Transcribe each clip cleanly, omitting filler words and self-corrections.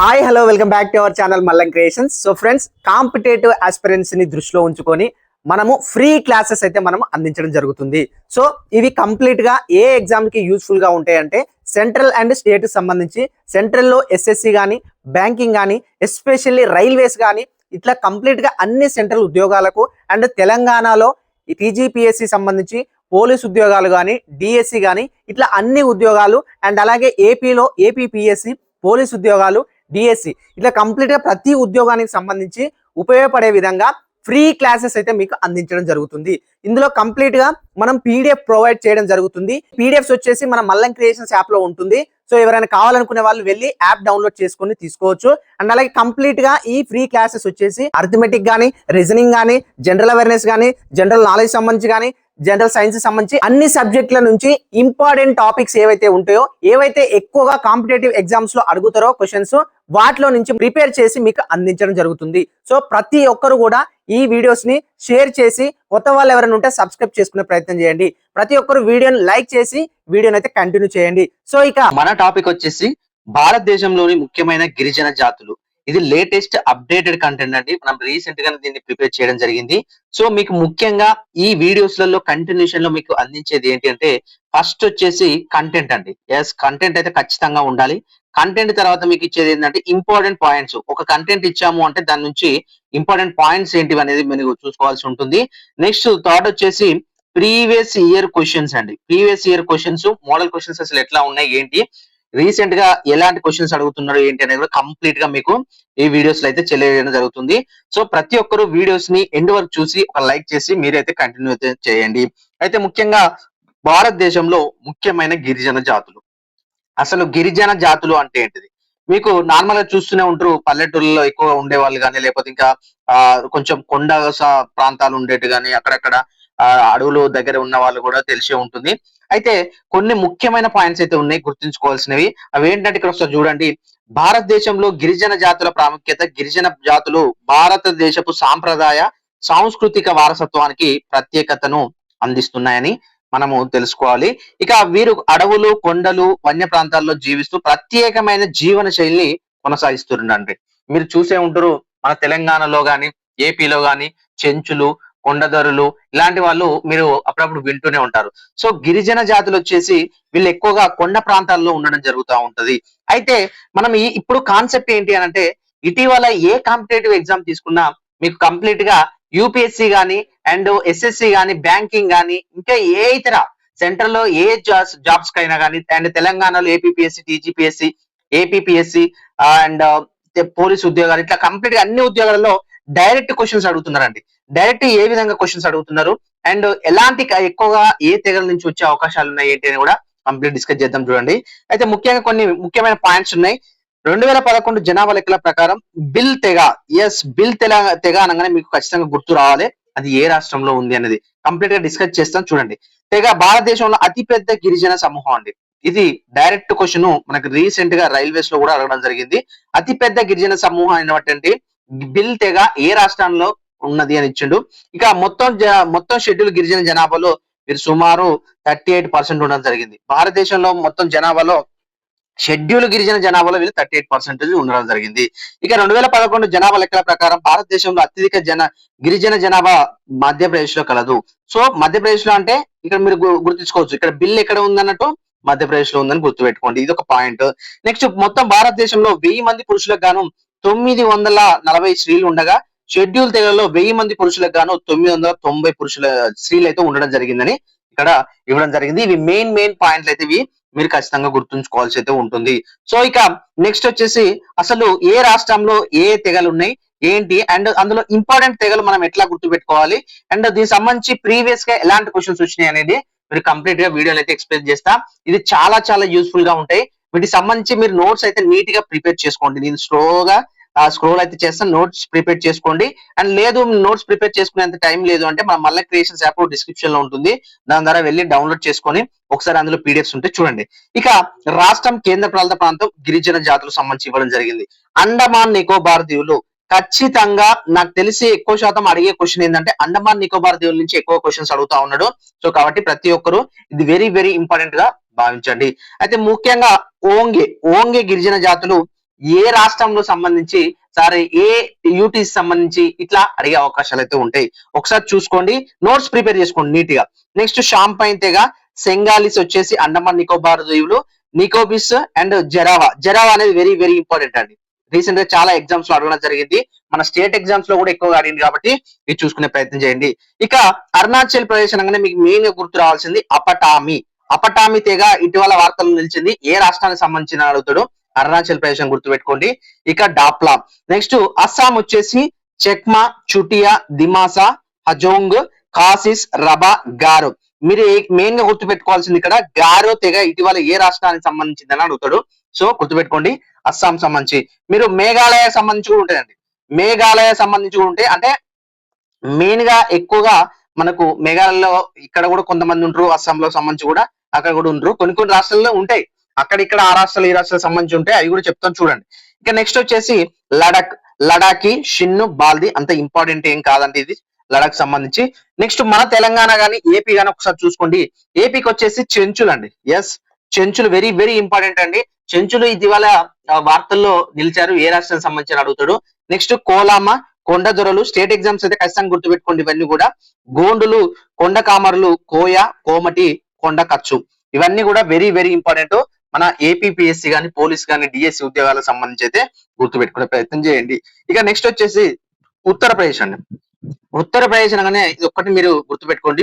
Hi hello welcome back to our channel Mallam creations. So friends, competitive aspirants ని దృష్టిలో ఉంచుకొని మనము ఫ్రీ క్లాసెస్ అయితే మనం అందించడం జరుగుతుంది. సో ఇవి కంప్లీట్ గా ఏ ఎగ్జామ్ కి యూస్ఫుల్ గా ఉంటాయంటే సెంట్రల్ అండ్ స్టేట్ సంబంధించి సెంట్రల్లో ఎస్ఎస్సి కానీ, బ్యాంకింగ్ కానీ, ఎస్పెషల్లీ రైల్వేస్ కానీ, ఇట్లా కంప్లీట్ గా అన్ని సెంట్రల్ ఉద్యోగాలకు అండ్ తెలంగాణలో టీజీపీఎస్సి సంబంధించి పోలీస్ ఉద్యోగాలు కానీ, డిఎస్సి కానీ, ఇట్లా అన్ని ఉద్యోగాలు అండ్ అలాగే ఏపీలో ఏపీపీఎస్సి పోలీస్ ఉద్యోగాలు, డిఎస్సి ఇట్లా కంప్లీట్ గా ప్రతి ఉద్యోగానికి సంబంధించి ఉపయోగపడే విధంగా ఫ్రీ క్లాసెస్ అయితే మీకు అందించడం జరుగుతుంది. ఇందులో కంప్లీట్ గా మనం పీడిఎఫ్ ప్రొవైడ్ చేయడం జరుగుతుంది. పీడిఎఫ్స్ వచ్చేసి మన మల్లం క్రియేషన్స్ యాప్ లో ఉంటుంది. సో ఎవరైనా కావాలనుకునే వాళ్ళు వెళ్ళి యాప్ డౌన్లోడ్ చేసుకొని తీసుకోవచ్చు. అండ్ అలాగే కంప్లీట్ గా ఈ ఫ్రీ క్లాసెస్ వచ్చేసి అర్థమెటిక్ గానీ, రీజనింగ్ గానీ, జనరల్ అవేర్నెస్ గానీ, జనరల్ నాలెడ్జ్ సంబంధించి కానీ, జనరల్ సైన్స్ సంబంధించి అన్ని సబ్జెక్టుల నుంచి ఇంపార్టెంట్ టాపిక్స్ ఏవైతే ఉంటాయో, ఏవైతే ఎక్కువగా కాంపిటేటివ్ ఎగ్జామ్స్ లో అడుగుతారో క్వశ్చన్స్, వాటిలో నుంచి ప్రిపేర్ చేసి మీకు అందించడం జరుగుతుంది. సో ప్రతి ఒక్కరు కూడా ఈ వీడియోస్ ని షేర్ చేసి కొత్త వాళ్ళు ఎవరైనా ఉంటే సబ్స్క్రైబ్ చేసుకునే ప్రయత్నం చేయండి. ప్రతి ఒక్కరు వీడియోని లైక్ చేసి వీడియోని అయితే కంటిన్యూ చేయండి. సో ఇక మన టాపిక్ వచ్చేసి భారతదేశంలోని ముఖ్యమైన గిరిజన జాతులు. ఇది లేటెస్ట్ అప్డేటెడ్ కంటెంట్ అండి. మనం రీసెంట్ గా దీన్ని ప్రిపేర్ చేయడం జరిగింది. సో మీకు ముఖ్యంగా ఈ వీడియోస్ లలో కంటిన్యూషన్ లో మీకు అందించేది ఏంటి అంటే, ఫస్ట్ వచ్చేసి కంటెంట్ అండి. ఎస్, కంటెంట్ అయితే ఖచ్చితంగా ఉండాలి. కంటెంట్ తర్వాత మీకు ఇచ్చేది ఏంటంటే ఇంపార్టెంట్ పాయింట్స్. ఒక కంటెంట్ ఇచ్చాము అంటే దాని నుంచి ఇంపార్టెంట్ పాయింట్స్ ఏంటివి అనేది మీరు చూసుకోవాల్సి ఉంటుంది. నెక్స్ట్ థర్డ్ వచ్చేసి ప్రీవియస్ ఇయర్ క్వశ్చన్స్ అండి. Previous year questions, model questions అసలు ఎట్లా ఉన్నాయి ఏంటి, రీసెంట్ గా ఎలాంటి క్వశ్చన్స్ అడుగుతున్నారు ఏంటి అనేది కూడా కంప్లీట్ గా మీకు ఈ వీడియోస్ లో అయితే తెలియజేయడం జరుగుతుంది. సో ప్రతి ఒక్కరు వీడియోస్ ని ఎండ్ వరకు చూసి ఒక లైక్ చేసి మీరైతే కంటిన్యూ అయితే చేయండి. అయితే ముఖ్యంగా భారతదేశంలో ముఖ్యమైన గిరిజన జాతులు. అసలు గిరిజన జాతులు అంటే ఏంటిది? మీకు నార్మల్ గా చూస్తూనే ఉంటారు, పల్లెటూళ్ళలో ఎక్కువ ఉండే వాళ్ళు కానీ, లేకపోతే ఇంకా కొంచెం కొండ ప్రాంతాలు ఉండేటి కానీ, అక్కడక్కడ అడవులు దగ్గర ఉన్న వాళ్ళు కూడా తెలిసే ఉంటుంది. అయితే కొన్ని ముఖ్యమైన పాయింట్స్ అయితే ఉన్నాయి గుర్తుంచుకోవాల్సినవి. అవి ఏంటంటే ఇక్కడ ఒకసారి చూడండి. భారతదేశంలో గిరిజన జాతుల ప్రాముఖ్యత. గిరిజన జాతులు భారతదేశపు సాంప్రదాయ సాంస్కృతిక వారసత్వానికి ప్రత్యేకతను అందిస్తున్నాయని మనము తెలుసుకోవాలి. ఇక వీరు అడవులు, కొండలు, వన్య ప్రాంతాల్లో జీవిస్తూ ప్రత్యేకమైన జీవన శైలిని కొనసాగిస్తున్నారండి. మీరు చూసే ఉంటారు, మన తెలంగాణలో గాని, ఏపీలో గాని చెంచులు, కొండదరులు ఇలాంటి వాళ్ళు మీరు అప్పుడప్పుడు వింటూనే ఉంటారు. సో గిరిజన జాతులు వచ్చేసి వీళ్ళు ఎక్కువగా కొండ ప్రాంతాల్లో ఉండడం జరుగుతూ ఉంటది. అయితే మనం ఇప్పుడు కాన్సెప్ట్ ఏంటి అని అంటే, ఇటీవల ఏ కాంపిటేటివ్ ఎగ్జామ్ తీసుకున్నా మీకు కంప్లీట్ గా యూపీఎస్సీ గానీ, అండ్ ఎస్ఎస్సి గానీ, బ్యాంకింగ్ గానీ, ఇంకా ఏ ఇతర సెంట్రల్ లో ఏ జాబ్స్ కైనా కానీ, అండ్ తెలంగాణలో APPSC, TGPSC, APPSC and police ఉద్యోగాలు, ఇట్లా కంప్లీట్ గా అన్ని ఉద్యోగాలలో డైరెక్ట్ క్వశ్చన్స్ అడుగుతున్నారండి. డైరెక్ట్ ఏ విధంగా క్వశ్చన్స్ అడుగుతున్నారు అండ్ ఎలాంటి ఎక్కువగా ఏ తెగల నుంచి వచ్చే అవకాశాలు ఉన్నాయి ఏంటి అని కూడా కంప్లీట్ డిస్కస్ చేద్దాం. చూడండి, అయితే ముఖ్యంగా కొన్ని ముఖ్యమైన పాయింట్స్ ఉన్నాయి. 2011 జనాభా లెక్కల ప్రకారం బిల్ తెగ, ఎస్ బిల్ తెగ అనగానే మీకు ఖచ్చితంగా గుర్తు రావాలి అది ఏ రాష్ట్రంలో ఉంది అనేది. కంప్లీట్ గా డిస్కస్ చేస్తాం. చూడండి, తెగ భారతదేశంలో అతిపెద్ద గిరిజన సమూహం అండి. ఇది డైరెక్ట్ క్వశ్చన్ మనకు రీసెంట్ గా రైల్వేస్ లో కూడా అడగడం జరిగింది. అతిపెద్ద గిరిజన సమూహం అయినటువంటి బిల్ తెగ ఏ రాష్ట్రంలో ఉన్నది అని ఇచ్చిండు. ఇక మొత్తం షెడ్యూల్ గిరిజన జనాభాలో మీరు సుమారు 38% ఉండడం జరిగింది. భారతదేశంలో మొత్తం జనాభాలో షెడ్యూల్ గిరిజన జనాభాలో వీళ్ళు 38% ఉండడం జరిగింది. ఇక 2011 జనాభా లెక్కల ప్రకారం భారతదేశంలో అత్యధిక గిరిజన జనాభా మధ్యప్రదేశ్ లో కలదు. సో మధ్యప్రదేశ్ లో అంటే ఇక్కడ మీరు గుర్తుంచుకోవచ్చు, ఇక్కడ బిల్ ఎక్కడ ఉందన్నట్టు మధ్యప్రదేశ్ లో ఉందని గుర్తుపెట్టుకోండి. ఇది ఒక పాయింట్. నెక్స్ట్, మొత్తం భారతదేశంలో 1000 మంది పురుషులకు గాను 940 స్త్రీలు ఉండగా, షెడ్యూల్ తెగలలో 1000 మంది పురుషులకు గాను 990 పురుషుల స్త్రీలు అయితే ఉండడం జరిగిందని ఇక్కడ ఇవ్వడం జరిగింది. ఇవి మెయిన్ పాయింట్లు అయితే ఇవి మీరు ఖచ్చితంగా గుర్తుంచుకోవాల్సి అయితే ఉంటుంది. సో ఇక నెక్స్ట్ వచ్చేసి అసలు ఏ రాష్ట్రంలో ఏ తెగలు ఉన్నాయి ఏంటి, అండ్ అందులో ఇంపార్టెంట్ తెగలు మనం ఎట్లా గుర్తుపెట్టుకోవాలి, అండ్ దీనికి సంబంధించి ప్రీవియస్ గా ఎలాంటి క్వశ్చన్స్ వచ్చినాయి అనేది మీరు కంప్లీట్ గా వీడియోలో అయితే ఎక్స్ప్లెయిన్ చేస్తా. ఇది చాలా యూస్ఫుల్ గా ఉంటాయి. వీటికి సంబంధించి మీరు నోట్స్ అయితే నీట్ గా ప్రిపేర్ చేసుకోండి. నేను స్లోగా స్క్రోల్ అయితే చేస్తాను, నోట్స్ ప్రిపేర్ చేసుకోండి. అండ్ లేదు నోట్స్ ప్రిపేర్ చేసుకునేంత టైం లేదు అంటే మన మల్ల క్రియేషన్స్ యాప్ డిస్క్రిప్షన్ లో ఉంటుంది, దాని ద్వారా వెళ్ళి డౌన్లోడ్ చేసుకొని ఒకసారి అందులో పీడిఎఫ్స్ ఉంటే చూడండి. ఇక రాష్ట్రం, కేంద్ర పాలిత ప్రాంతం, గిరిజన జాతులకు సంబంధించి ఇవ్వడం జరిగింది. అండమాన్ నికోబార్ దీవులు ఖచ్చితంగా నాకు తెలిసి ఎక్కువ శాతం అడిగే క్వశ్చన్ ఏంటంటే అండమాన్ నికోబార్ దీవుల నుంచి ఎక్కువ క్వశ్చన్స్ అడుగుతా ఉన్నాడు. సో కాబట్టి ప్రతి ఒక్కరు ఇది వెరీ ఇంపార్టెంట్ గా భావించండి. అయితే ముఖ్యంగా ఓంగే గిరిజన జాతులు ఏ రాష్ట్రంలో సంబంధించి సరే ఏ యూటీ సంబంధించి ఇట్లా అడిగే అవకాశాలు అయితే ఉంటాయి. ఒకసారి చూసుకోండి, నోట్స్ ప్రిపేర్ చేసుకోండి నీట్ గా. నెక్స్ట్ షాంపైన్ తెగ, సెంగాలిస్ వచ్చేసి అండమాన్ నికోబార్ దీవులు, నికోబిస్ అండ్ జరావా అనేది వెరీ వెరీ ఇంపార్టెంట్ అండి. రీసెంట్ గా చాలా ఎగ్జామ్స్ లో అడగడం జరిగింది, మన స్టేట్ ఎగ్జామ్స్ లో కూడా ఎక్కువగా అడిగింది కాబట్టి ఇది చూసుకునే ప్రయత్నం చేయండి. ఇక అరుణాచల్ ప్రదేశ్ అనగానే మీకు మెయిన్ గా గుర్తు రావాల్సింది అపటామి తెగ ఇటీవల వార్తలు నిలిచింది, ఏ రాష్ట్రానికి సంబంధించిన అడుగుతాడు, అరుణాచల్ ప్రదేశ్ అని గుర్తుపెట్టుకోండి. ఇక డాప్లా. నెక్స్ట్ అస్సాం వచ్చేసి చెక్మా, చుటియా, దిమాసా, హజోంగ్, కాసిస్, రబా, గారో. మీరు మెయిన్ గా గుర్తుపెట్టుకోవాల్సింది ఇక్కడ గారో తెగ ఇటీవల ఏ రాష్ట్రానికి సంబంధించిందని అడుగుతాడు. సో గుర్తుపెట్టుకోండి, అస్సాం సంబంధించి. మీరు మేఘాలయ సంబంధించి కూడా ఉంటాయండి, మేఘాలయ సంబంధించి కూడా ఉంటాయి. అంటే మెయిన్ గా ఎక్కువగా మనకు మేఘాలయలో ఇక్కడ కూడా కొంతమంది ఉంటారు, అస్సాంలో సంబంధించి కూడా అక్కడ కూడా ఉంటారు, కొన్ని కొన్ని రాష్ట్రాల్లో ఉంటాయి, అక్కడ ఇక్కడ ఆ రాష్ట్రాలు ఈ రాష్ట్రాలకు సంబంధించి ఉంటాయి, అవి కూడా చెప్తాను చూడండి. ఇక నెక్స్ట్ వచ్చేసి లడాకి, షిన్ను, బాల్ది అంత ఇంపార్టెంట్ ఏం కాదండి ఇది లడాక్ సంబంధించి. నెక్స్ట్ మన తెలంగాణ గానీ ఏపీ గానీ ఒకసారి చూసుకోండి. ఏపీకి వచ్చేసి చెంచులు అండి. ఎస్, చెంచులు వెరీ వెరీ ఇంపార్టెంట్ అండి. చెంచులు ఇటీవల వార్తల్లో నిలిచారు, ఏ రాష్ట్రానికి సంబంధించి అడుగుతాడు. నెక్స్ట్ కోలామ, కొండ దొరలు, స్టేట్ ఎగ్జామ్స్ అయితే ఖచ్చితంగా గుర్తుపెట్టుకోండి ఇవన్నీ కూడా. గోండులు, కొండ కామరులు, కోయ, కోమటి, కొండ కచ్చు, ఇవన్నీ కూడా వెరీ వెరీ ఇంపార్టెంట్. మన ఏపీపీఎస్సీ కానీ పోలీస్ కానీ డిఎస్సి ఉద్యోగాలకు సంబంధించి అయితే గుర్తుపెట్టుకునే ప్రయత్నం చేయండి. ఇక నెక్స్ట్ వచ్చేసి ఉత్తరప్రదేశ్ అండి. ఉత్తరప్రదేశ్ అనగానే ఇది ఒక్కటి మీరు గుర్తుపెట్టుకోండి,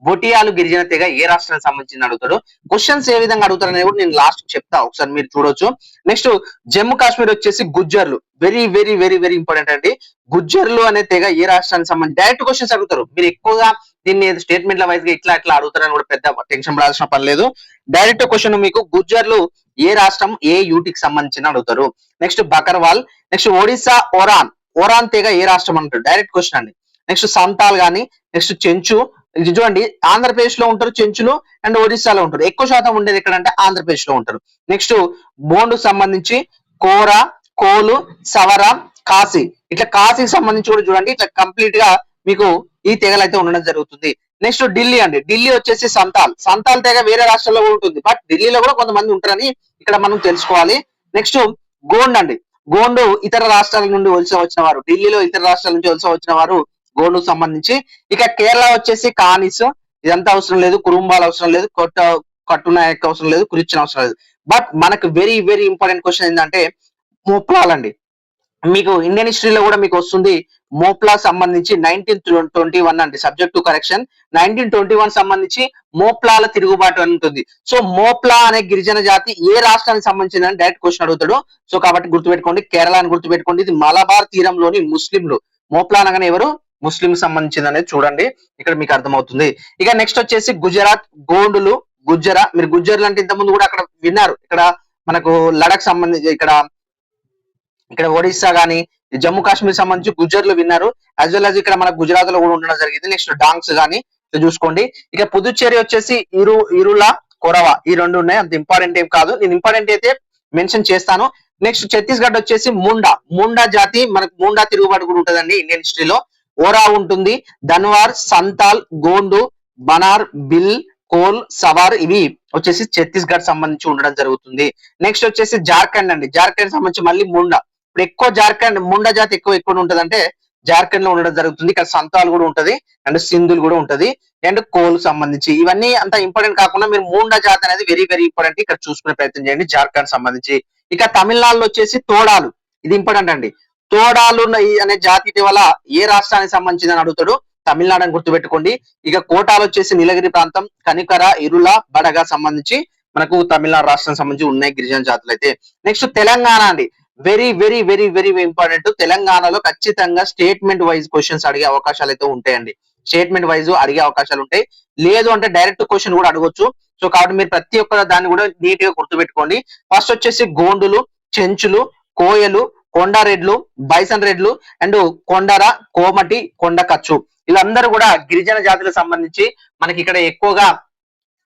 బొటియాలు గిరిజన తెగ ఏ రాష్ట్రానికి సంబంధించి అడుగుతాడు. క్వశ్చన్స్ ఏ విధంగా అడుగుతారు అనేది కూడా నేను లాస్ట్ చెప్తా, ఒకసారి మీరు చూడొచ్చు. నెక్స్ట్ జమ్మూ కాశ్మీర్ వచ్చేసి గుజ్జర్లు, very very very very important అండి. గుజ్జర్లు అనే తెగ ఏ రాష్ట్రానికి సంబంధించి డైరెక్ట్ క్వశ్చన్స్ అడుగుతారు. మీరు ఎక్కువగా దీన్ని స్టేట్మెంట్ల వైజ్ గా ఇట్లా ఇట్లా అడుగుతారని కూడా పెద్ద టెన్షన్ పడాల్సిన పని లేదు. డైరెక్ట్ క్వశ్చన్ మీకు గుజ్జర్లు ఏ రాష్ట్రం ఏ యూటీకి సంబంధించిన అడుగుతారు. నెక్స్ట్ బకర్వాల్. నెక్స్ట్ ఒడిశా ఓరాన్ తెగ ఏ రాష్ట్రం అంటారు, డైరెక్ట్ క్వశ్చన్ అండి. నెక్స్ట్ సంతాల్ గాని, నెక్స్ట్ చెంచు. ఇది చూడండి, ఆంధ్రప్రదేశ్ లో ఉంటారు చెంచులు అండ్ ఒడిశాలో ఉంటారు, ఎక్కువ శాతం ఉండేది ఎక్కడంటే ఆంధ్రప్రదేశ్ లో ఉంటారు. నెక్స్ట్ బోండు సంబంధించి కోరా, కోలు, సవర, కాశీ, ఇట్లా కాశీకి సంబంధించి కూడా చూడండి, ఇట్లా కంప్లీట్ గా మీకు ఈ తెగలు అయితే ఉండడం జరుగుతుంది. నెక్స్ట్ ఢిల్లీ అండి. ఢిల్లీ వచ్చేసి సంతాల్ తెగ వేరే రాష్ట్రాల్లో కూడా ఉంటుంది, బట్ ఢిల్లీలో కూడా కొంతమంది ఉంటారని ఇక్కడ మనం తెలుసుకోవాలి. నెక్స్ట్ గోండ్ అండి. గోండు ఇతర రాష్ట్రాల నుండి వలస వచ్చిన వారు, ఢిల్లీలో ఇతర రాష్ట్రాల నుంచి వలస వచ్చిన వారు గోండుకు సంబంధించి. ఇక కేరళ వచ్చేసి కానిస్, ఇదంతా అవసరం లేదు, కురుంబాలు అవసరం లేదు, కట్టునాయక్ అవసరం లేదు, కురిచిన అవసరం లేదు. బట్ మనకు వెరీ వెరీ ఇంపార్టెంట్ క్వశ్చన్ ఏంటంటే మోప్లాలండి. మీకు ఇండియన్ హిస్టరీలో కూడా మీకు వస్తుంది, మోప్లా సంబంధించి 1921 అండి, సబ్జెక్ట్ టు కరెక్షన్. 1921 సంబంధించి మోప్లాల తిరుగుబాటు అని ఉంటుంది. సో మోప్లా అనే గిరిజన జాతి ఏ రాష్ట్రానికి సంబంధించిందని డైరెక్ట్ క్వశ్చన్ అడుగుతాడు. సో కాబట్టి గుర్తుపెట్టుకోండి, కేరళ అని గుర్తుపెట్టుకోండి. ఇది మలబార్ తీరంలోని ముస్లింలు. మోప్లా అనగానే ఎవరు, ముస్లిం సంబంధించింది అనేది చూడండి, ఇక్కడ మీకు అర్థమవుతుంది. ఇక నెక్స్ట్ వచ్చేసి గుజరాత్, గోండులు, మీరు గుజ్జర్లు అంటే ఇంతకుముందు కూడా అక్కడ విన్నారు. ఇక్కడ మనకు లడాక్ సంబంధించి ఇక్కడ ఒడిశా గానీ జమ్మూ కాశ్మీర్ సంబంధించి గుజ్జర్లు విన్నారు, యాజ్ వెల్ యాజ్ ఇక్కడ మన గుజరాత్ లో కూడా ఉండడం జరిగింది. నెక్స్ట్ డాంగ్స్ గానీ చూసుకోండి. ఇక పుదుచ్చేరి వచ్చేసి ఇరులా, కొరవా, ఈ రెండు ఉన్నాయి, అంత ఇంపార్టెంట్ ఏం కాదు, నేను ఇంపార్టెంట్ అయితే మెన్షన్ చేస్తాను. నెక్స్ట్ ఛత్తీస్గఢ్ వచ్చేసి ముండా జాతి, మనకు ముండా తిరుగుబాటు కూడా ఉంటుందండి ఇండియన్ హిస్టరీలో. ఓరా ఉంటుంది, ధన్వార్, సంతాల్, గోండు, బనార్, బిల్, కోల్, సవార్, ఇవి వచ్చేసి ఛత్తీస్గఢ్ సంబంధించి ఉండడం జరుగుతుంది. నెక్స్ట్ వచ్చేసి జార్ఖండ్ అండి. జార్ఖండ్ సంబంధించి మళ్ళీ ముండా. ఇప్పుడు ఎక్కువ జార్ఖండ్ ముండా జాతి ఎక్కువ ఉంటది అంటే జార్ఖండ్ లో ఉండడం జరుగుతుంది. ఇక్కడ సంతాల్ కూడా ఉంటది అండ్ సింధులు కూడా ఉంటది అండ్ కోల్ సంబంధించి. ఇవన్నీ అంత ఇంపార్టెంట్ కాకుండా మీరు ముండా జాతి అనేది వెరీ వెరీ ఇంపార్టెంట్, ఇక్కడ చూసుకునే ప్రయత్నం చేయండి జార్ఖండ్ సంబంధించి. ఇక తమిళనాడులో వచ్చేసి తోడాలు, ఇది ఇంపార్టెంట్ అండి. తోడాలు అనే జాతి ఇటీవల ఏ రాష్ట్రానికి సంబంధించిందని అడుగుతాడు, తమిళనాడు అని గుర్తుపెట్టుకోండి. ఇక కోటాలు వచ్చేసి నీలగిరి ప్రాంతం, కనికర, ఇరుల, బడగా సంబంధించి మనకు తమిళనాడు రాష్ట్రం సంబంధించి ఉన్నాయి గిరిజన జాతులు అయితే. నెక్స్ట్ తెలంగాణ అండి. Very very very very important. తెలంగాణలో ఖచ్చితంగా స్టేట్మెంట్ వైజ్ క్వశ్చన్స్ అడిగే అవకాశాలు అయితే ఉంటాయండి. స్టేట్మెంట్ వైజ్ అడిగే అవకాశాలు ఉంటాయి, లేదు అంటే డైరెక్ట్ క్వశ్చన్ కూడా అడగొచ్చు. సో కాబట్టి మీరు ప్రతి ఒక్క దాన్ని కూడా నీట్ గా గుర్తుపెట్టుకోండి. ఫస్ట్ వచ్చేసి గోండులు, చెంచులు, కోయలు, కొండారెడ్లు, బైసన్ రెడ్లు అండ్ కొండర, కోమటి, కొండ కచ్చు, వీళ్ళందరూ కూడా గిరిజన జాతులకు సంబంధించి మనకి ఇక్కడ ఎక్కువగా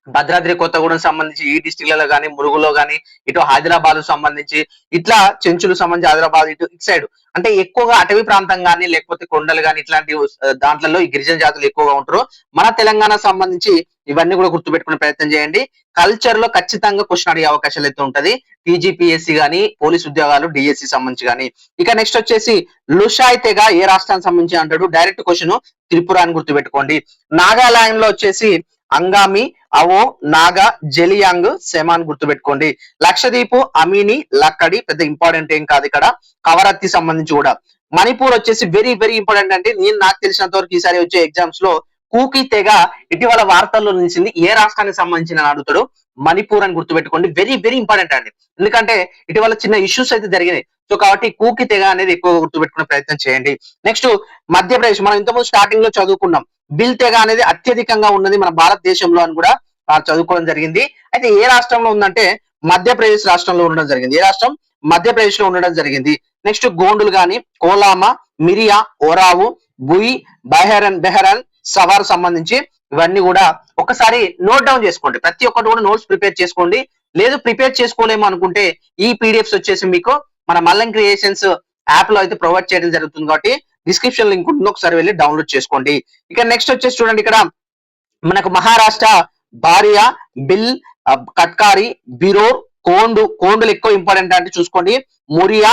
భద్రాద్రి కొత్తగూడెం సంబంధించి ఈ డిస్టిక్లలో కానీ, మురుగులో కానీ, ఇటు హైదరాబాద్ సంబంధించి ఇట్లా చెంచులు సంబంధించి హైదరాబాద్ ఇటు సైడ్ అంటే ఎక్కువగా అటవీ ప్రాంతం కానీ లేకపోతే కొండలు కానీ ఇట్లాంటి దాంట్లలో ఈ గిరిజన జాతులు ఎక్కువగా ఉంటారు. మన తెలంగాణ సంబంధించి ఇవన్నీ కూడా గుర్తుపెట్టుకునే ప్రయత్నం చేయండి. కల్చర్ లో ఖచ్చితంగా క్వశ్చన్ అడిగే అవకాశాలు అయితే ఉంటది. టీజీపీఎస్సీ గానీ, పోలీస్ ఉద్యోగాలు, డిఎస్సి సంబంధించి కానీ. ఇక నెక్స్ట్ వచ్చేసి లుషాయ్ తెగ ఏ రాష్ట్రానికి సంబంధించి అంటాడు, డైరెక్ట్ క్వశ్చన్ త్రిపుర అని గుర్తుపెట్టుకోండి. నాగాలాండ్ లో వచ్చేసి అంగామి, అవో, నాగా, జెలియాంగ్, సెమాన్ గుర్తుపెట్టుకోండి. లక్షద్వీప్ అమీని, లక్కడి పెద్ద ఇంపార్టెంట్ ఏం కాదు ఇక్కడ. కవరత్తి సంబంధించి కూడా. మణిపూర్ వచ్చేసి వెరీ వెరీ ఇంపార్టెంట్ అంటే నాకు తెలిసినంత వరకు ఈసారి వచ్చే ఎగ్జామ్స్ లో కూకీ తెగ ఇటీవల వార్తల్లో నిలిచింది. ఏ రాష్ట్రానికి సంబంధించిన అడుగుతాడు, మణిపూర్ అని గుర్తుపెట్టుకోండి. వెరీ వెరీ ఇంపార్టెంట్ అండి, ఎందుకంటే ఇటీవల చిన్న ఇష్యూస్ అయితే జరిగినాయి. సో కాబట్టి కూకీ తెగ అనేది ఎక్కువ గుర్తుపెట్టుకునే ప్రయత్నం చేయండి. నెక్స్ట్ మధ్యప్రదేశ్, మనం ఇంతకుముందు స్టార్టింగ్ లో చదువుకున్నాం. బిల్ తెగ అనేది అత్యధికంగా ఉన్నది మన భారతదేశంలో అని కూడా చదువుకోవడం జరిగింది. అయితే ఏ రాష్ట్రంలో ఉందంటే మధ్యప్రదేశ్ రాష్ట్రంలో ఉండడం జరిగింది. ఏ రాష్ట్రం? మధ్యప్రదేశ్ లో ఉండడం జరిగింది. నెక్స్ట్ గోండులు గాని, కోలామా, మిరియా, ఓరావు, బుయి, బెహరన్, సవార్ సంబంధించి ఇవన్నీ కూడా ఒకసారి నోట్ డౌన్ చేసుకోండి. ప్రతి ఒక్కటి కూడా నోట్స్ ప్రిపేర్ చేసుకోండి. లేదు ప్రిపేర్ చేసుకోలేము అనుకుంటే ఈ పీడిఎఫ్స్ వచ్చేసి మీకు మన మల్లం క్రియేషన్స్ యాప్ లో అయితే ప్రొవైడ్ చేయడం జరుగుతుంది. కాబట్టి డిస్క్రిప్షన్ లింక్ ఉంటుంది, ఒకసారి వెళ్ళి డౌన్లోడ్ చేసుకోండి. ఇక నెక్స్ట్ వచ్చేసి చూడండి, ఇక్కడ మనకు మహారాష్ట్ర బారియా, బిల్, కట్కారి, బిరోర్, కోండులు ఎక్కువ ఇంపార్టెంట్ అంటే చూసుకోండి. మురియా,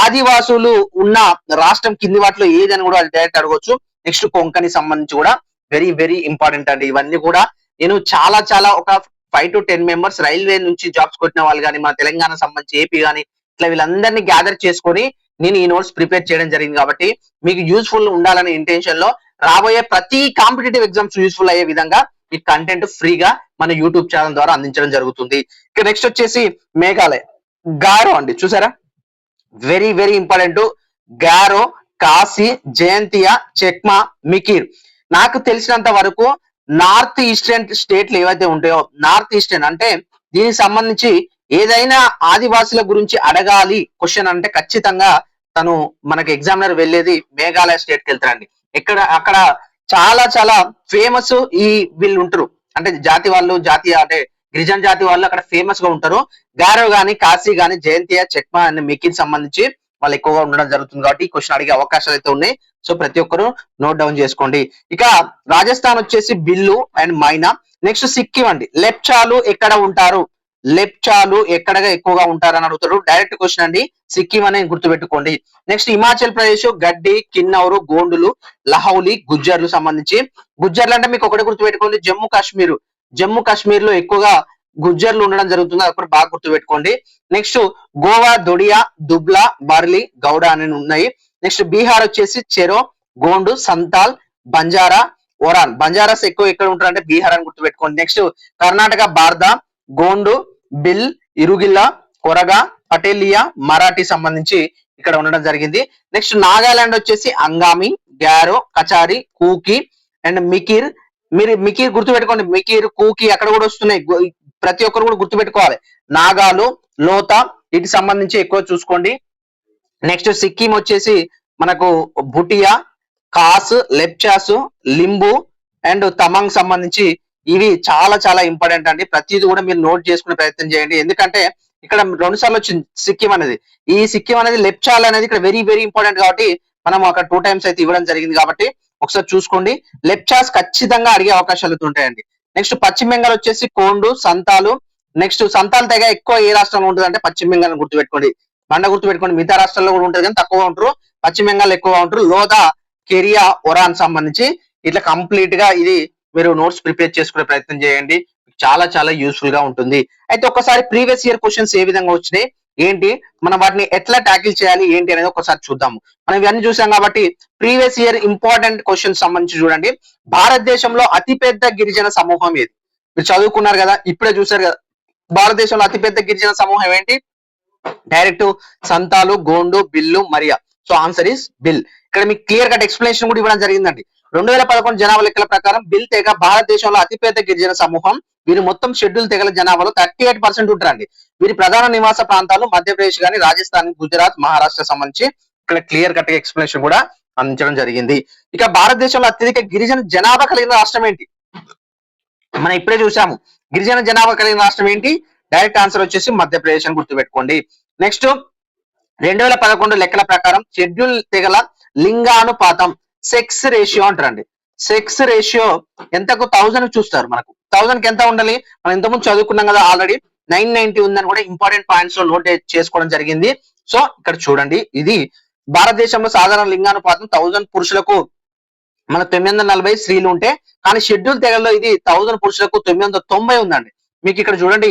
ఆదివాసులు ఉన్న రాష్ట్రం కింది వాటిలో ఏదని కూడా డైరెక్ట్ అడగొచ్చు. నెక్స్ట్ కొంకణి సంబంధించి కూడా వెరీ వెరీ ఇంపార్టెంట్ అండి. ఇవన్నీ కూడా నేను చాలా ఒక 5 to 10 మెంబర్స్ రైల్వే నుంచి జాబ్స్ కొట్టిన వాళ్ళు కానీ, మన తెలంగాణ సంబంధించి ఏపీ కానీ ఇట్లా వీళ్ళందరినీ గ్యాదర్ చేసుకొని నేను ఈ నోట్స్ ప్రిపేర్ చేయడం జరిగింది. కాబట్టి మీకు యూస్ఫుల్ ఉండాలనే ఇంటెన్షన్ లో రాబోయే ప్రతి కాంపిటేటివ్ ఎగ్జామ్స్ యూస్ఫుల్ అయ్యే విధంగా ఈ కంటెంట్ ఫ్రీగా మన యూట్యూబ్ ఛానల్ ద్వారా అందించడం జరుగుతుంది. ఇక నెక్స్ట్ వచ్చేసి మేఘాలయ, గారో అండి, చూసారా వెరీ వెరీ ఇంపార్టెంట్. గారో, కాశీ, జయంతియా, చెక్మా, మికిర్. నాకు తెలిసినంత వరకు నార్త్ ఈస్టర్న్ స్టేట్లు ఏవైతే ఉంటాయో, నార్త్ ఈస్టర్న్ అంటే దీనికి సంబంధించి ఏదైనా ఆదివాసుల గురించి అడగాలి క్వశ్చన్ అంటే ఖచ్చితంగా తను మనకి ఎగ్జామినర్ వెళ్ళేది మేఘాలయ స్టేట్ కి వెళ్తారండి. అక్కడ చాలా ఫేమస్ ఈ వీళ్ళు ఉంటారు, అంటే జాతీయ అంటే గిరిజన జాతి వాళ్ళు అక్కడ ఫేమస్ గా ఉంటారు. గారో గాని, కాశీ గాని, జయంతియా, చెక్మా అండ్ మికిర్ సంబంధించి వాళ్ళు ఎక్కువగా ఉండడం జరుగుతుంది. కాబట్టి క్వశ్చన్ అడిగే అవకాశాలు అయితే ఉన్నాయి. సో ప్రతి ఒక్కరు నోట్ డౌన్ చేసుకోండి. ఇక రాజస్థాన్ వచ్చేసి bill and Maina. Next Sikkim అండి, లెప్చాలు ఎక్కడ ఉంటారు, లెప్చాలు ఎక్కడగా ఎక్కువగా ఉంటారు అని అడుగుతారు. డైరెక్ట్ క్వశ్చన్ అండి, సిక్కిం అనేది గుర్తుపెట్టుకోండి. నెక్స్ట్ హిమాచల్ ప్రదేశ్ గడ్డి, కిన్నౌరు, గోండులు, లహౌలి, గుజ్జర్లు సంబంధించి. గుజ్జర్లు అంటే మీకు ఒకటి గుర్తుపెట్టుకోండి, జమ్మూ కాశ్మీర్ లో ఎక్కువగా గుజ్జర్లు ఉండడం జరుగుతుంది, అక్కడ బాగా గుర్తుపెట్టుకోండి. నెక్స్ట్ గోవా, దొడియా, దుబ్లా, బార్లీ, గౌడ అని ఉన్నాయి. నెక్స్ట్ బీహార్ వచ్చేసి చెరో, గోండు, సంతాల్, బంజారా, ఒరాన్. బంజారాస్ ఎక్కువ ఎక్కడ ఉంటారు అంటే బీహార్ అని గుర్తుపెట్టుకోండి. నెక్స్ట్ కర్ణాటక బార్దా, గోండు, బిల్, ఇరుగిల్లా, కొరగా, పటేలియా, మరాఠీ సంబంధించి ఇక్కడ ఉండడం జరిగింది. నెక్స్ట్ నాగాలాండ్ వచ్చేసి అంగామి, గ్యారో, కచారి, కూకి అండ్ మికిర్. మీరు మికిర్ గుర్తుపెట్టుకోండి, మికిర్, కూకి అక్కడ కూడా వస్తున్నాయి, ప్రతి ఒక్కరు కూడా గుర్తుపెట్టుకోవాలి. నాగాలు, లోతా వీటికి సంబంధించి ఎక్కువ చూసుకోండి. నెక్స్ట్ సిక్కిం వచ్చేసి మనకు భుటియా, ఖాస్, లెప్చాస్, లింబు అండ్ తమాంగ్ సంబంధించి ఇవి చాలా ఇంపార్టెంట్ అండి. ప్రతిది కూడా మీరు నోట్ చేసుకునే ప్రయత్నం చేయండి, ఎందుకంటే ఇక్కడ 2 సార్లు వచ్చింది సిక్కిం అనేది. ఈ సిక్కిం అనేది లెప్చాల్ అనేది ఇక్కడ వెరీ వెరీ ఇంపార్టెంట్. కాబట్టి మనం అక్కడ 2 times అయితే ఇవ్వడం జరిగింది. కాబట్టి ఒకసారి చూసుకోండి. లెప్చాస్ ఖచ్చితంగా అడిగే అవకాశాలు ఉంటాయండి. నెక్స్ట్ పశ్చిమ బెంగాల్ వచ్చేసి కోండు, సంతాలు. నెక్స్ట్ సంతాల్ తెగ ఎక్కువ ఏ రాష్ట్రంలో ఉంటుంది అంటే పశ్చిమ బెంగాల్ గుర్తుపెట్టుకోండి, గుర్తుపెట్టుకోండి. మిగతా రాష్ట్రాల్లో కూడా ఉంటుంది కానీ తక్కువ ఉంటారు, పశ్చిమ బెంగాల్ ఎక్కువగా ఉంటారు. లోదా, కెరియా, ఒరాన్ సంబంధించి ఇట్లా కంప్లీట్ గా ఇది మీరు నోట్స్ ప్రిపేర్ చేసుకునే ప్రయత్నం చేయండి, చాలా యూస్ఫుల్ గా ఉంటుంది. అయితే ఒకసారి ప్రీవియస్ ఇయర్ క్వశ్చన్స్ ఏ విధంగా వచ్చినాయి ఏంటి, మనం వాటిని ఎట్లా ట్యాకిల్ చేయాలి ఏంటి అనేది ఒకసారి చూద్దాము. మనం ఇవన్నీ చూసాం కాబట్టి ప్రీవియస్ ఇయర్ ఇంపార్టెంట్ క్వశ్చన్స్ సంబంధించి చూడండి. భారతదేశంలో అతిపెద్ద గిరిజన సమూహం ఏది? మీరు చదువుకున్నారు కదా, ఇప్పుడే చూసారు కదా, భారతదేశంలో అతిపెద్ద గిరిజన సమూహం ఏంటి? డైరెక్ట్ సంతాలు, గోండు, బిల్లు, Maria. So answer is Bhil. ఇక్కడ మీకు క్లియర్ కట్ ఎక్స్ప్లెనేషన్ కూడా ఇవ్వడం జరిగిందండి. 2011 జనాభా లెక్కల ప్రకారం బిల్ తెగ భారతదేశంలో అతిపెద్ద గిరిజన సమూహం. వీరు మొత్తం షెడ్యూల్ తెగల జనాభాలో 38% ఉంటారండి. వీరి ప్రధాన నివాస ప్రాంతాలు మధ్యప్రదేశ్ గాని, రాజస్థాన్, గుజరాత్, మహారాష్ట్ర సంబంధించి ఇక్కడ క్లియర్ కట్ ఎక్స్ప్లెనేషన్ కూడా అందించడం జరిగింది. ఇక భారతదేశంలో అత్యధిక గిరిజన జనాభా కలిగిన రాష్ట్రం ఏంటి? మనం ఇప్పుడే చూసాము గిరిజన జనాభా కలిగిన రాష్ట్రం ఏంటి, డైరెక్ట్ ఆన్సర్ వచ్చేసి మధ్యప్రదేశ్ అని గుర్తుపెట్టుకోండి. నెక్స్ట్ 2011 లెక్కల ప్రకారం షెడ్యూల్ తెగల లింగానుపాతం సెక్స్ రేషియో అంటారండి. సెక్స్ రేషియో ఎంతకు 1000 చూస్తారు, మనకు 1000 కి ఎంత ఉండాలి, మనం ఇంతకుముందు చదువుకున్నాం కదా ఆల్రెడీ 990 ఉందని కూడా ఇంపార్టెంట్ పాయింట్స్ లో నోట్ చేసుకోవడం జరిగింది. సో ఇక్కడ చూడండి, ఇది భారతదేశంలో సాధారణ లింగానుపాతం 1000 పురుషులకు మన 940 స్త్రీలు ఉంటే, కానీ షెడ్యూల్ తెగల్లో ఇది 1000 పురుషులకు 990 ఉందండి. మీకు ఇక్కడ చూడండి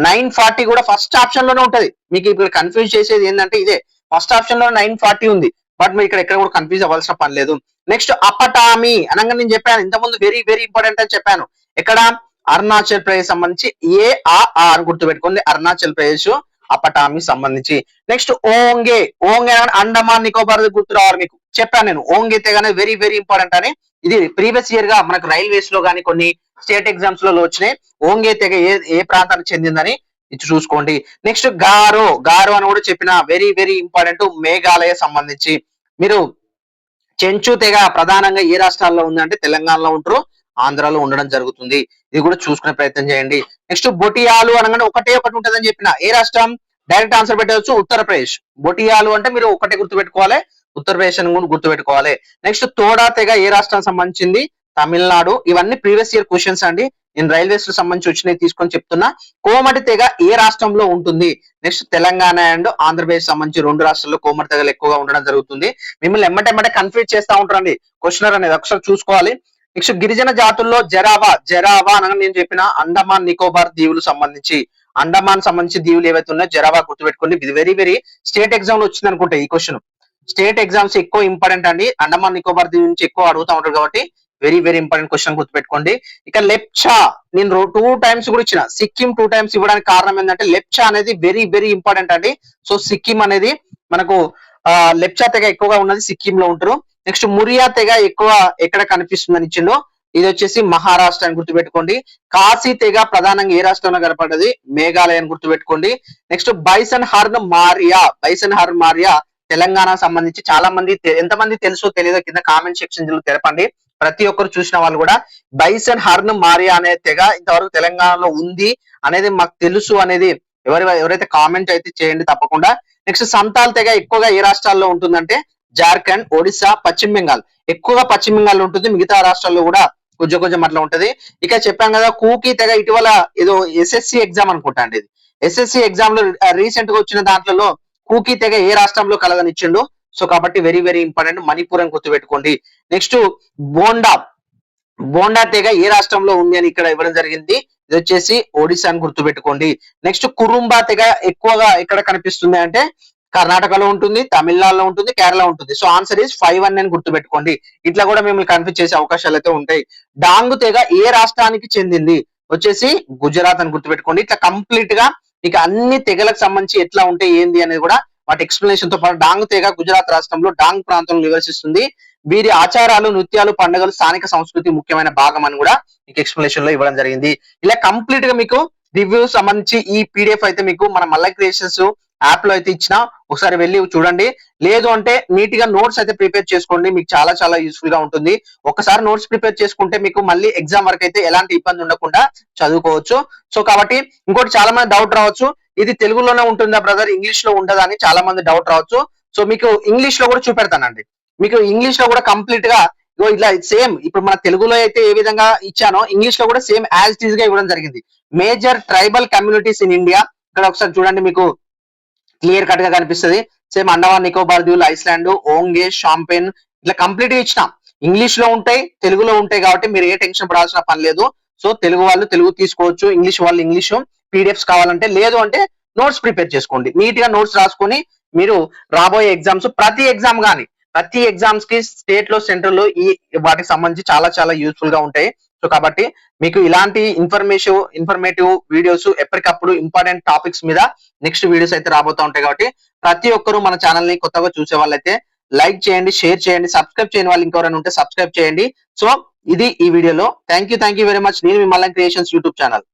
940 కూడా ఫస్ట్ ఆప్షన్ లోనే ఉంటది. మీకు ఇక్కడ కన్ఫ్యూజ్ చేసేది ఏంటంటే ఇదే, ఫస్ట్ ఆప్షన్ లో 940 ఉంది, బట్ మీరు ఇక్కడ ఎక్కడ కూడా కన్ఫ్యూజ్ అవ్వాల్సిన పని లేదు. నెక్స్ట్ అపటామి అనగా నేను చెప్పాను ఇంతకుముందు, వెరీ వెరీ ఇంపార్టెంట్ అని చెప్పాను. ఎక్కడ అరుణాచల్ ప్రదేశ్ సంబంధించి అని గుర్తుపెట్టుకోండి, అరుణాచల్ ప్రదేశ్ అపటామి సంబంధించి. నెక్స్ట్ ఓంగే, ఓంగే అండమాన్ నికోబార్ గుర్తు రావాలి మీకు, చెప్పాను నేను ఓంగే తెగనే వెరీ వెరీ ఇంపార్టెంట్ అని. ఇది ప్రీవియస్ ఇయర్ గా మనకు రైల్వేస్ లో కానీ కొన్ని స్టేట్ ఎగ్జామ్స్ లో వచ్చినాయి. ఓంగే తెగ ఏ ప్రాంతానికి చెందిందని ఇది చూసుకోండి. నెక్స్ట్ గారో, గారో అని కూడా చెప్పిన వెరీ వెరీ ఇంపార్టెంట్, మేఘాలయ సంబంధించి. మీరు చెంచు తెగ ప్రధానంగా ఏ రాష్ట్రాల్లో ఉందంటే తెలంగాణలో ఉంటారు, ఆంధ్రాలో ఉండడం జరుగుతుంది. ఇది కూడా చూసుకునే ప్రయత్నం చేయండి. నెక్స్ట్ బొటియాలు అనగానే ఒకటే ఒకటి ఉంటుందని చెప్పిన, ఏ రాష్ట్రం, డైరెక్ట్ ఆన్సర్ పెట్టవచ్చు ఉత్తరప్రదేశ్. బొటియాలు అంటే మీరు ఒకటే గుర్తుపెట్టుకోవాలి, ఉత్తరప్రదేశ్ అని కూడా గుర్తుపెట్టుకోవాలి. నెక్స్ట్ తోడా తెగ ఏ రాష్ట్రానికి సంబంధించింది, తమిళనాడు. ఇవన్నీ ప్రీవియస్ ఇయర్ క్వశ్చన్స్ అండి, నేను రైల్వేస్ కు సంబంధించి వచ్చినవి తీసుకొని చెప్తున్నా. కోమటి తెగ ఏ రాష్ట్రంలో ఉంటుంది, నెక్స్ట్ తెలంగాణ అండ్ ఆంధ్రప్రదేశ్ సంబంధించి 2 రాష్ట్రాల్లో కోమటి తెగలు ఎక్కువగా ఉండడం జరుగుతుంది. మిమ్మల్ని ఎమ్మటెమ్మటే కన్ఫ్యూజ్ చేస్తా ఉంటారండి క్వశ్చనర్ అనేది, ఒకసారి చూసుకోవాలి. నెక్స్ట్ గిరిజన జాతుల్లో జరావా, జరావా అనగా నేను చెప్పిన అండమాన్ నికోబార్ దీవులు సంబంధించి, అండమాన్ సంబంధించి దీవులు ఏవైతే ఉన్నాయో జరావా గుర్తుపెట్టుకోండి. ఇది వెరీ వెరీ స్టేట్ ఎగ్జామ్ లో వచ్చింది అనుకుంటే ఈ క్వశ్చన్, స్టేట్ ఎగ్జామ్స్ ఎక్కువ ఇంపార్టెంట్ అండి, అండమాన్ నికోబార్ దీవుల నుంచి ఎక్కువ అడుగుతా ఉంటారు కాబట్టి వెరీ వెరీ ఇంపార్టెంట్ క్వశ్చన్ గుర్తుపెట్టుకోండి. ఇక లెప్చా నేను 2 టైమ్స్ కూడా ఇచ్చిన, సిక్కిం 2 టైమ్స్ ఇవ్వడానికి కారణం ఏంటంటే లెప్చా అనేది వెరీ వెరీ ఇంపార్టెంట్ అండి. సో సిక్కిం అనేది మనకు లెప్చా తెగ ఎక్కువగా ఉన్నది సిక్కిం లో ఉంటారు. నెక్స్ట్ మురియా తెగ ఎక్కువ ఎక్కడ కనిపిస్తుందని ఇచ్చిండు, ఇది వచ్చేసి మహారాష్ట్ర అని గుర్తుపెట్టుకోండి. కాశీ తెగ ప్రధానంగా ఏ రాష్ట్రంలో కనపడ్డది, మేఘాలయ అని గుర్తుపెట్టుకోండి. Next bison హర్న్ Maria, bison హర్న్ Maria Telangana సంబంధించి. చాలా మంది ఎంతమంది తెలుసో తెలియదో కింద కామెంట్ సెక్షన్ లో తెలపండి. ప్రతి ఒక్కరు చూసిన వాళ్ళు కూడా బైసన్ హర్న్ మారియా అనే తెగ ఇంతవరకు తెలంగాణలో ఉంది అనేది మాకు తెలుసు అనేది ఎవరైతే కామెంట్ అయితే చేయండి తప్పకుండా. నెక్స్ట్ సంతాల్ తెగ ఎక్కువగా ఏ రాష్ట్రాల్లో ఉంటుందంటే జార్ఖండ్, ఒడిశా, పశ్చిమ బెంగాల్. ఎక్కువగా పశ్చిమ బెంగాల్ ఉంటుంది, మిగతా రాష్ట్రాల్లో కూడా కొంచెం అట్లా ఉంటది. ఇక చెప్పాం కదా కూకీ తెగ, ఇటీవల ఏదో ఎస్ఎస్సి ఎగ్జామ్ అనుకుంటా అండి, ఇది ఎస్ఎస్సి ఎగ్జామ్ లో రీసెంట్ గా వచ్చిన దాంట్లో కూకీ తెగ ఏ రాష్ట్రంలో కలదని ఇచ్చిండు. సో కాబట్టి వెరీ వెరీ ఇంపార్టెంట్, మణిపూర్ అని గుర్తుపెట్టుకోండి. నెక్స్ట్ బోండా, బోండా తెగ ఏ రాష్ట్రంలో ఉంది అని ఇక్కడ ఇవ్వడం జరిగింది, ఇది వచ్చేసి ఒడిశా అని గుర్తుపెట్టుకోండి. నెక్స్ట్ కురుంబా తెగ ఎక్కువగా ఎక్కడ కనిపిస్తుంది అంటే కర్ణాటకలో ఉంటుంది, తమిళనాడులో ఉంటుంది, కేరళ ఉంటుంది. సో ఆన్సర్ ఇస్ 5 అని గుర్తుపెట్టుకోండి. ఇట్లా కూడా మిమ్మల్ని కన్ఫ్యూజ్ చేసే అవకాశాలు అయితే ఉంటాయి. డాంగు తెగ ఏ రాష్ట్రానికి చెందింది, వచ్చేసి గుజరాత్ అని గుర్తుపెట్టుకోండి. ఇట్లా కంప్లీట్ గా ఇక అన్ని తెగలకు సంబంధించి ఎట్లా ఉంటాయి ఏంది అనేది కూడా వాటి ఎక్స్ప్లెనేషన్ తో పాటు డాంగ్ తెగ గుజరాత్ రాష్ట్రంలో డాంగ్ ప్రాంతంలో నివసిస్తుంది. వీరి ఆచారాలు, నృత్యాలు, పండుగలు స్థానిక సంస్కృతి ముఖ్యమైన భాగం అని కూడా మీకు ఎక్స్ప్లెనేషన్ లో ఇవ్వడం జరిగింది. ఇలా కంప్లీట్ గా మీకు రివ్యూ సంబంధించి ఈ పీడిఎఫ్ అయితే మీకు మన మల్లై క్రియేషన్స్ యాప్ లో అయితే ఇచ్చిన, ఒకసారి వెళ్ళి చూడండి. లేదు అంటే నీట్ గా నోట్స్ అయితే ప్రిపేర్ చేసుకోండి, మీకు చాలా చాలా యూస్ఫుల్ గా ఉంటుంది. ఒకసారి నోట్స్ ప్రిపేర్ చేసుకుంటే మీకు మళ్ళీ ఎగ్జామ్ వరకు అయితే ఎలాంటి ఇబ్బంది ఉండకుండా చదువుకోవచ్చు. సో కాబట్టి ఇంకోటి చాలా మంది డౌట్ రావచ్చు, ఇది తెలుగులోనే ఉంటుందా బ్రదర్, ఇంగ్లీష్ లో ఉండదా అని చాలా మంది డౌట్ రావచ్చు. సో మీకు ఇంగ్లీష్ లో కూడా చూపెడతానండి, మీకు ఇంగ్లీష్ లో కూడా కంప్లీట్ గా ఇట్లా సేమ్ ఇప్పుడు మన తెలుగులో అయితే ఏ విధంగా ఇచ్చానో ఇంగ్లీష్ లో కూడా సేమ్ యాజ్ ఇట్ ఈస్ గా ఇవ్వడం జరిగింది. Major tribal communities in India, ఇక్కడ ఒకసారి చూడండి మీకు క్లియర్ కట్ గా కనిపిస్తుంది. సేమ్ అండమాన్ నికోబార్ దీవులు, ఐస్లాండ్, ఓంగే, షాంపెన్ ఇట్లా కంప్లీట్ గా ఇచ్చిన. ఇంగ్లీష్ లో ఉంటాయి, తెలుగులో ఉంటాయి కాబట్టి మీరు ఏ టెన్షన్ పడాల్సిన పని లేదు. సో తెలుగు వాళ్ళు తెలుగు తీసుకోవచ్చు, ఇంగ్లీష్ వాళ్ళు ఇంగ్లీష్ పీడిఎఫ్స్ కావాలంటే, లేదు అంటే నోట్స్ ప్రిపేర్ చేసుకోండి. నీట్ గా నోట్స్ రాసుకొని మీరు రాబోయే ఎగ్జామ్స్ ప్రతి ఎగ్జామ్స్ కి స్టేట్ లో, సెంట్రల్ లో ఈ వాటికి సంబంధించి చాలా చాలా యూస్ఫుల్ గా ఉంటాయి. సో కాబట్టి మీకు ఇలాంటి ఇన్ఫర్మేటివ్ వీడియోస్ ఎప్పటికప్పుడు ఇంపార్టెంట్ టాపిక్స్ మీద నెక్స్ట్ వీడియోస్ అయితే రాబోతూ ఉంటాయి. కాబట్టి ప్రతి ఒక్కరు మన ఛానల్ ని కొత్తగా చూసే వాళ్ళైతే లైక్ చేయండి, షేర్ చేయండి, సబ్స్క్రైబ్ చేయని వాళ్ళు ఇంకెవరైనా ఉంటే సబ్స్క్రైబ్ చేయండి. సో ఇది ఈ వీడియోలో. Thank you very much. నేను మీ మల్లై క్రియేషన్స్ యూట్యూబ్ ఛానల్.